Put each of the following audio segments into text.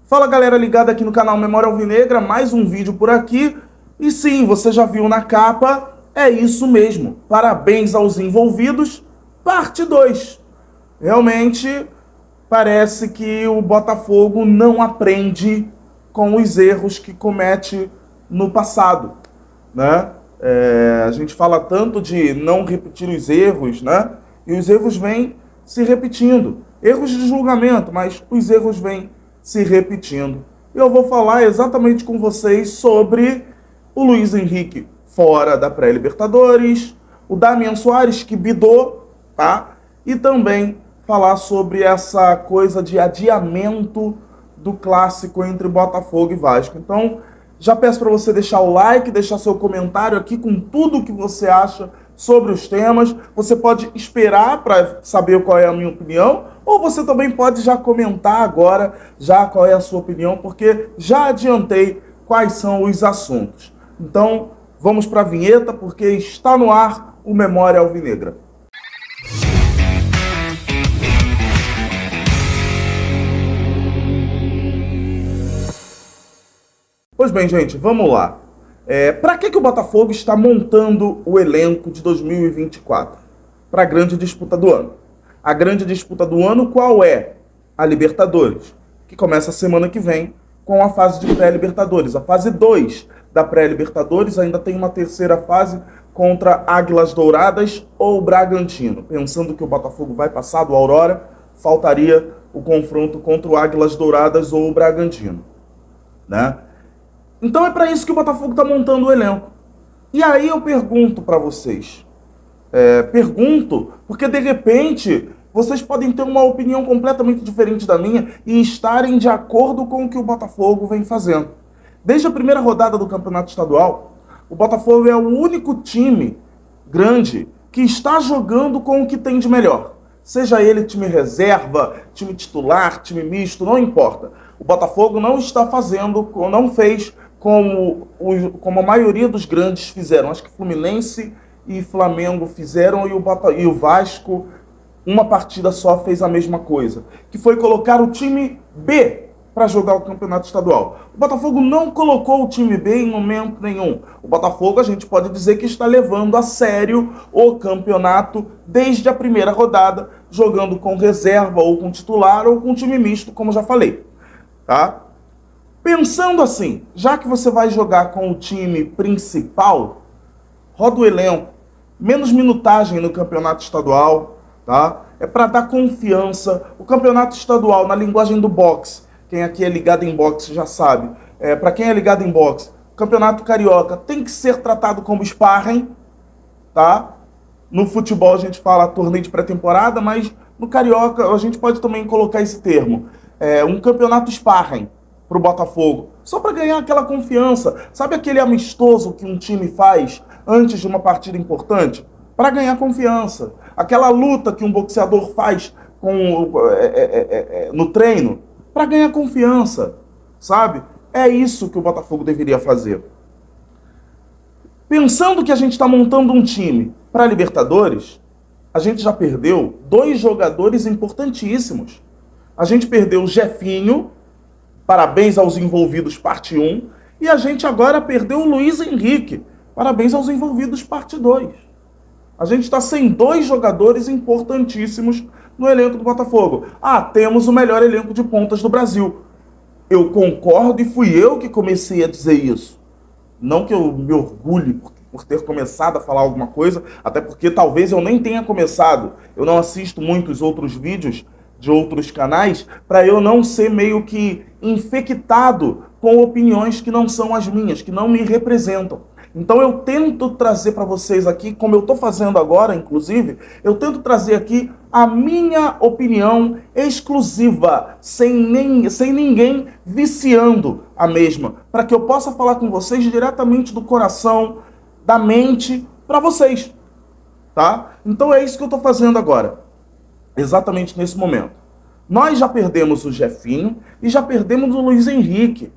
Fala galera ligada aqui no canal Memória Alvinegra, mais um vídeo por aqui. E sim, você já viu na capa, é isso mesmo. Parabéns aos envolvidos, parte 2. Realmente parece que o Botafogo não aprende com os erros que comete no passado, né? A gente fala tanto de não repetir os erros, né? E os erros vêm se repetindo. Erros de julgamento, mas os erros vêm se repetindo. Eu vou falar exatamente com vocês sobre o Luiz Henrique fora da pré-Libertadores, o Damian Soares que bidou, tá? E também falar sobre essa coisa de adiamento do clássico entre Botafogo e Vasco. Então, já peço para você deixar o like, deixar seu comentário aqui com tudo o que você acha sobre os temas. Você pode esperar para saber qual é a minha opinião, ou você também pode já comentar agora já qual é a sua opinião, porque já adiantei quais são os assuntos. Então, vamos para a vinheta, porque está no ar o Memória Alvinegra. Pois bem, gente, vamos lá. Para que o Botafogo está montando o elenco de 2024? Para a grande disputa do ano. A grande disputa do ano qual é? A Libertadores, que começa a semana que vem com a fase de pré-Libertadores. A fase 2 da pré-Libertadores ainda tem uma terceira fase contra Águilas Douradas ou Bragantino. Pensando que o Botafogo vai passar do Aurora, faltaria o confronto contra o Águilas Douradas ou o Bragantino, né? Então é para isso que o Botafogo está montando o elenco. E aí eu pergunto para vocês. Pergunto porque de repente vocês podem ter uma opinião completamente diferente da minha e estarem de acordo com o que o Botafogo vem fazendo. Desde a primeira rodada do Campeonato Estadual, o Botafogo é o único time grande que está jogando com o que tem de melhor. Seja ele time reserva, time titular, time misto, não importa. O Botafogo não está fazendo, não fez como a maioria dos grandes fizeram. Acho que Fluminense e Flamengo fizeram e o Vasco, uma partida só, fez a mesma coisa. Que foi colocar o time B para jogar o Campeonato Estadual. O Botafogo não colocou o time B em momento nenhum. O Botafogo, a gente pode dizer que está levando a sério o campeonato desde a primeira rodada, jogando com reserva ou com titular ou com time misto, como já falei. Tá? Pensando assim, já que você vai jogar com o time principal, roda o elenco, menos minutagem no campeonato estadual, tá? É para dar confiança. O campeonato estadual, na linguagem do boxe, quem aqui é ligado em boxe já sabe, para quem é ligado em boxe, o campeonato carioca tem que ser tratado como sparring, tá? No futebol a gente fala torneio de pré-temporada, mas no carioca a gente pode também colocar esse termo. Um campeonato sparring para o Botafogo, só para ganhar aquela confiança. Sabe aquele amistoso que um time faz antes de uma partida importante? Para ganhar confiança. Aquela luta que um boxeador faz no treino, para ganhar confiança, sabe? É isso que o Botafogo deveria fazer. Pensando que a gente está montando um time para a Libertadores, a gente já perdeu 2 jogadores importantíssimos. A gente perdeu o Jefinho, parabéns aos envolvidos, parte 1. E a gente agora perdeu o Luiz Henrique, parabéns aos envolvidos, parte 2. A gente está sem 2 jogadores importantíssimos no elenco do Botafogo. Temos o melhor elenco de pontas do Brasil. Eu concordo e fui eu que comecei a dizer isso. Não que eu me orgulhe por ter começado a falar alguma coisa, até porque talvez eu nem tenha começado. Eu não assisto muitos outros vídeos de outros canais, para eu não ser meio que infectado com opiniões que não são as minhas, que não me representam. Então eu tento trazer para vocês aqui, como eu estou fazendo agora, inclusive, eu tento trazer aqui a minha opinião exclusiva, sem ninguém viciando a mesma, para que eu possa falar com vocês diretamente do coração, da mente, para vocês. Tá? Então é isso que eu estou fazendo agora. Exatamente nesse momento. Nós já perdemos o Jefinho e já perdemos o Luiz Henrique.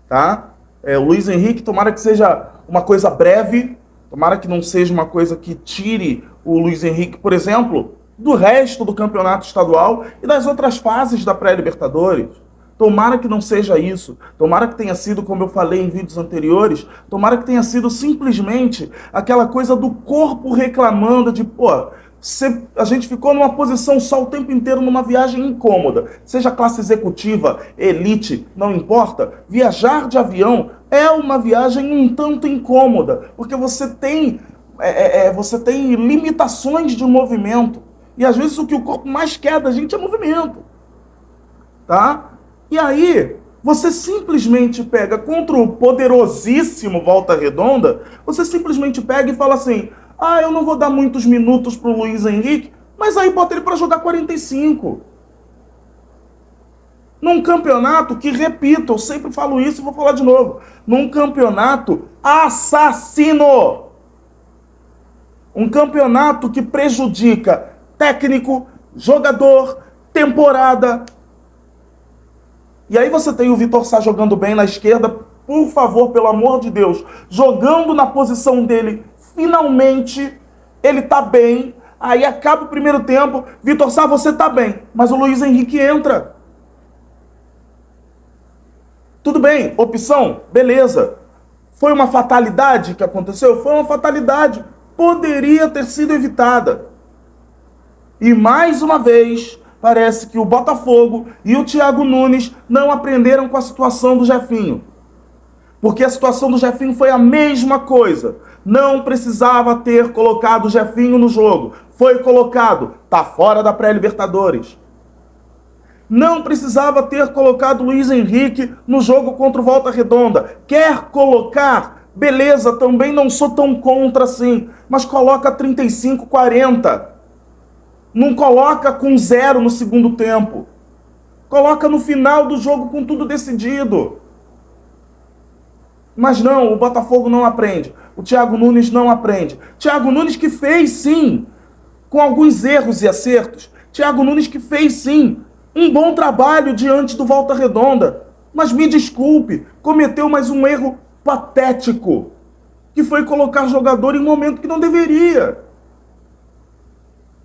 Tá? O Luiz Henrique, tomara que seja uma coisa breve, tomara que não seja uma coisa que tire o Luiz Henrique, por exemplo, do resto do campeonato estadual e das outras fases da pré-Libertadores. Tomara que não seja isso. Tomara que tenha sido, como eu falei em vídeos anteriores, tomara que tenha sido simplesmente aquela coisa do corpo reclamando de, pô, a gente ficou numa posição só o tempo inteiro numa viagem incômoda. Seja classe executiva, elite, não importa. Viajar de avião é uma viagem um tanto incômoda, porque você tem limitações de movimento. E às vezes o que o corpo mais quer da gente é movimento. Tá? E aí, você simplesmente pega contra o poderosíssimo Volta Redonda, você simplesmente pega e fala assim, eu não vou dar muitos minutos pro Luiz Henrique, mas aí bota ele para jogar 45. Num campeonato que, repito, eu sempre falo isso e vou falar de novo, num campeonato assassino. Um campeonato que prejudica técnico, jogador, temporada. E aí você tem o Vitor Sá jogando bem na esquerda, por favor, pelo amor de Deus, jogando na posição dele, finalmente, ele tá bem, aí acaba o primeiro tempo, Vitor Sá, você tá bem, mas o Luiz Henrique entra. Tudo bem, opção, beleza. Foi uma fatalidade que aconteceu? Foi uma fatalidade. Poderia ter sido evitada. E mais uma vez, parece que o Botafogo e o Thiago Nunes não aprenderam com a situação do Jefinho. Porque a situação do Jefinho foi a mesma coisa. Não precisava ter colocado o Jefinho no jogo. Foi colocado, tá fora da pré-Libertadores. Não precisava ter colocado o Luiz Henrique no jogo contra o Volta Redonda. Quer colocar? Beleza, também não sou tão contra assim. Mas coloca 35, 40. Não coloca com 0 no segundo tempo. Coloca no final do jogo com tudo decidido. Mas não, o Botafogo não aprende. O Thiago Nunes não aprende. Thiago Nunes que fez, sim, com alguns erros e acertos. Thiago Nunes que fez, sim, um bom trabalho diante do Volta Redonda. Mas me desculpe, cometeu mais um erro patético, que foi colocar jogador em um momento que não deveria.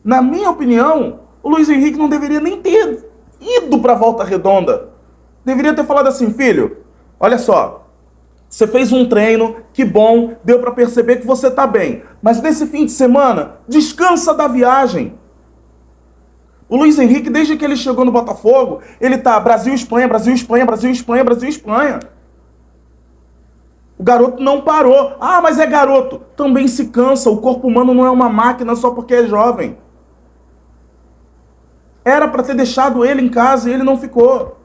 Na minha opinião, o Luiz Henrique não deveria nem ter ido para a Volta Redonda. Deveria ter falado assim, filho, olha só, você fez um treino, que bom, deu para perceber que você tá bem. Mas nesse fim de semana, descansa da viagem. O Luiz Henrique, desde que ele chegou no Botafogo, ele tá Brasil-Espanha, Brasil-Espanha, Brasil-Espanha, Brasil-Espanha. O garoto não parou. Mas é garoto. Também se cansa. O corpo humano não é uma máquina só porque é jovem. Era para ter deixado ele em casa e ele não ficou.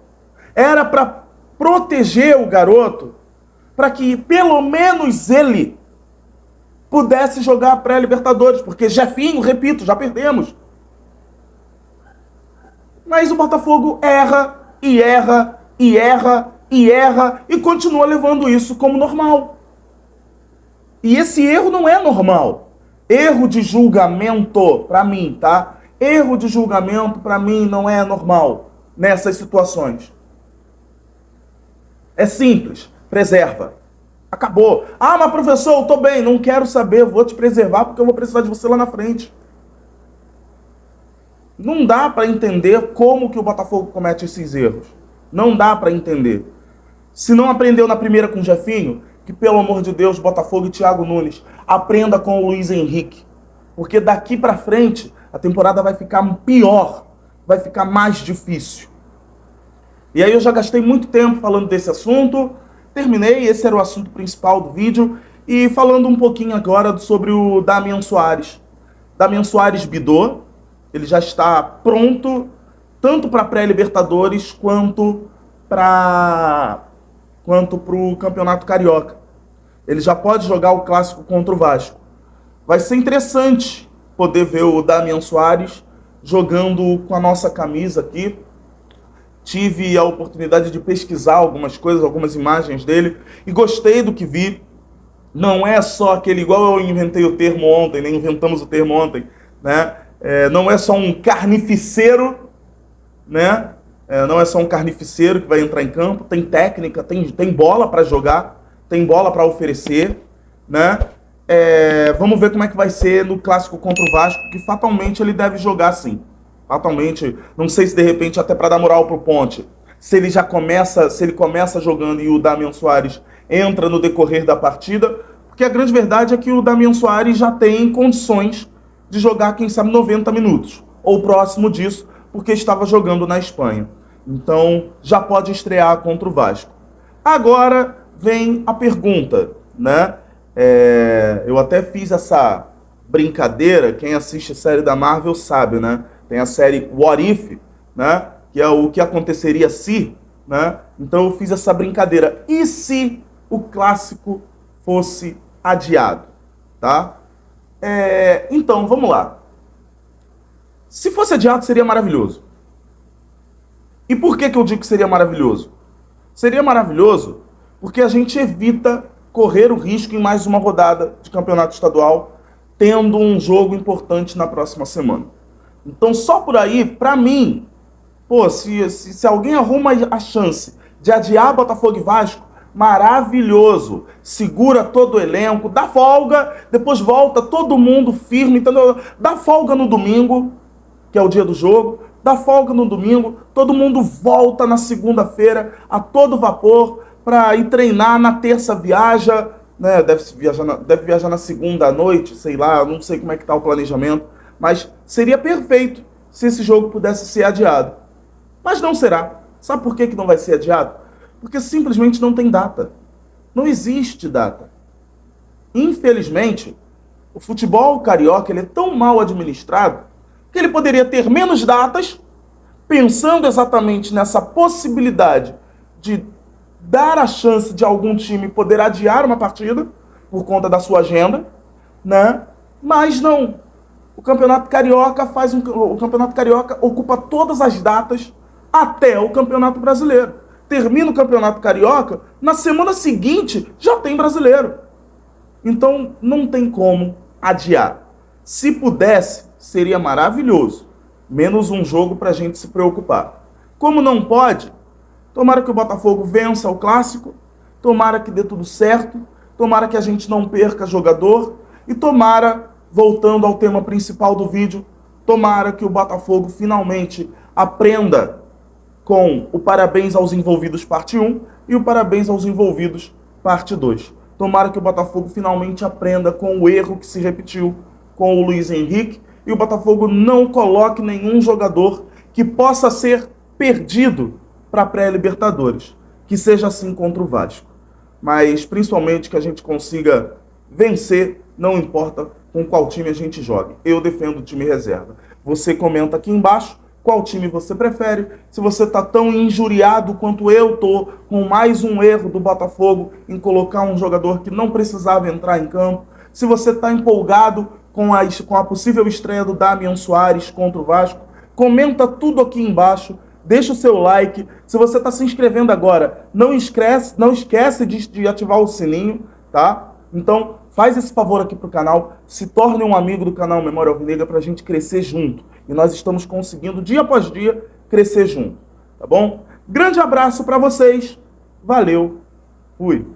Era para proteger o garoto, para que pelo menos ele pudesse jogar a pré-Libertadores, porque Jefinho, repito, já perdemos. Mas o Botafogo erra, e erra, e erra, e erra, e continua levando isso como normal. E esse erro não é normal. Erro de julgamento, para mim, tá? Erro de julgamento, para mim, não é normal nessas situações. É simples, preserva. Acabou. Mas professor, eu tô bem, não quero saber, vou te preservar porque eu vou precisar de você lá na frente. Não dá para entender como que o Botafogo comete esses erros. Não dá para entender. Se não aprendeu na primeira com o Jefinho, que pelo amor de Deus, Botafogo e Thiago Nunes, aprenda com o Luiz Henrique. Porque daqui para frente, a temporada vai ficar pior, vai ficar mais difícil. E aí eu já gastei muito tempo falando desse assunto, terminei, esse era o assunto principal do vídeo, e falando um pouquinho agora sobre o Damian Soares. Damian Soares bidou, ele já está pronto, tanto para pré-Libertadores quanto para o Campeonato Carioca. Ele já pode jogar o clássico contra o Vasco. Vai ser interessante poder ver o Damian Soares jogando com a nossa camisa aqui. Tive a oportunidade de pesquisar algumas coisas, algumas imagens dele, e gostei do que vi. Não é só aquele, igual eu inventei o termo ontem, né? Inventamos o termo ontem, né? Não é só um carnificeiro, né? Não é só um carnificeiro que vai entrar em campo, tem técnica, tem bola para jogar, tem bola para oferecer, né? Vamos ver como é que vai ser no clássico contra o Vasco, que fatalmente ele deve jogar sim. Fatalmente, não sei se de repente até para dar moral pro Ponte. se ele começa jogando e o Damian Soares entra no decorrer da partida, porque a grande verdade é que o Damian Soares já tem condições de jogar, quem sabe, 90 minutos, ou próximo disso, porque estava jogando na Espanha. Então, já pode estrear contra o Vasco. Agora vem a pergunta, né? Eu até fiz essa brincadeira, quem assiste a série da Marvel sabe, né? Tem a série What If, né? Que é o que aconteceria se, né? Então eu fiz essa brincadeira. E se o clássico fosse adiado, tá? Então, vamos lá. Se fosse adiado, seria maravilhoso. E por que eu digo que seria maravilhoso? Seria maravilhoso porque a gente evita correr o risco em mais uma rodada de campeonato estadual, tendo um jogo importante na próxima semana. Então, só por aí, pra mim, se alguém arruma a chance de adiar Botafogo e Vasco, maravilhoso. Segura todo o elenco, dá folga, depois volta todo mundo firme, entendeu? Dá folga no domingo, que é o dia do jogo, dá folga no domingo, todo mundo volta na segunda-feira a todo vapor para ir treinar, na terça viaja, né? Deve viajar na segunda à noite, sei lá, não sei como é que tá o planejamento, mas seria perfeito se esse jogo pudesse ser adiado. Mas não será. Sabe por que não vai ser adiado? Porque simplesmente não tem data. Não existe data. Infelizmente, o futebol carioca ele é tão mal administrado que ele poderia ter menos datas, pensando exatamente nessa possibilidade de dar a chance de algum time poder adiar uma partida por conta da sua agenda, né? Mas não. O Campeonato Carioca o Campeonato Carioca ocupa todas as datas até o Campeonato Brasileiro. Termina o Campeonato Carioca, na semana seguinte já tem Brasileiro. Então não tem como adiar. Se pudesse, seria maravilhoso. Menos um jogo para a gente se preocupar. Como não pode, tomara que o Botafogo vença o clássico, tomara que dê tudo certo, tomara que a gente não perca jogador e tomara, voltando ao tema principal do vídeo, tomara que o Botafogo finalmente aprenda com o Parabéns aos Envolvidos parte 1 e o Parabéns aos Envolvidos parte 2. Tomara que o Botafogo finalmente aprenda com o erro que se repetiu com o Luiz Henrique e o Botafogo não coloque nenhum jogador que possa ser perdido para a pré-Libertadores. Que seja assim contra o Vasco. Mas principalmente que a gente consiga vencer, não importa com qual time a gente jogue. Eu defendo o time reserva. Você comenta aqui embaixo qual time você prefere. Se você está tão injuriado quanto eu tô com mais um erro do Botafogo em colocar um jogador que não precisava entrar em campo. Se você está empolgado com a possível estreia do Damian Soares contra o Vasco, comenta tudo aqui embaixo. Deixa o seu like. Se você está se inscrevendo agora, não esquece de ativar o sininho, tá? Então, faz esse favor aqui pro canal, se torne um amigo do canal Memória Alvinegra para a gente crescer junto. E nós estamos conseguindo, dia após dia, crescer junto, tá bom? Grande abraço para vocês. Valeu. Fui.